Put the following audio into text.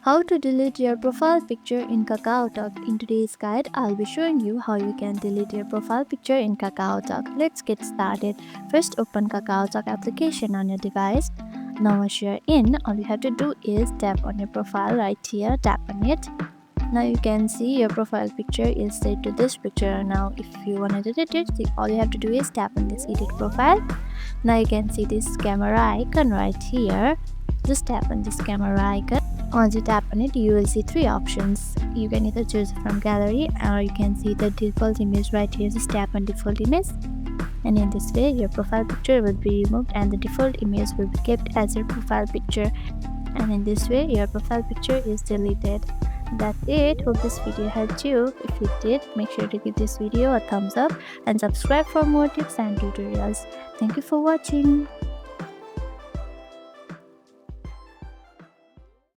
How to delete your profile picture in Kakaotalk. In today's guide, I'll be showing you how you can delete your profile picture in Kakaotalk. Let's get started. First, open Kakaotalk application on your device. Now once you're in, all you have to do is tap on your profile right here, tap on it. Now you can see your profile picture is set to this picture. Now if you want to delete it, all you have to do is tap on this edit profile. Now you can see this camera icon right here. Just tap on this camera icon. Once you tap on it, you will see three options. You can either choose from gallery, or you can see the default image right here. Just tap on default image, and in this way your profile picture will be removed and the default image will be kept as your profile picture, and in this way your profile picture is deleted. That's it. Hope this video helped you. If it did, make sure to give this video a thumbs up and subscribe for more tips and tutorials. Thank you for watching.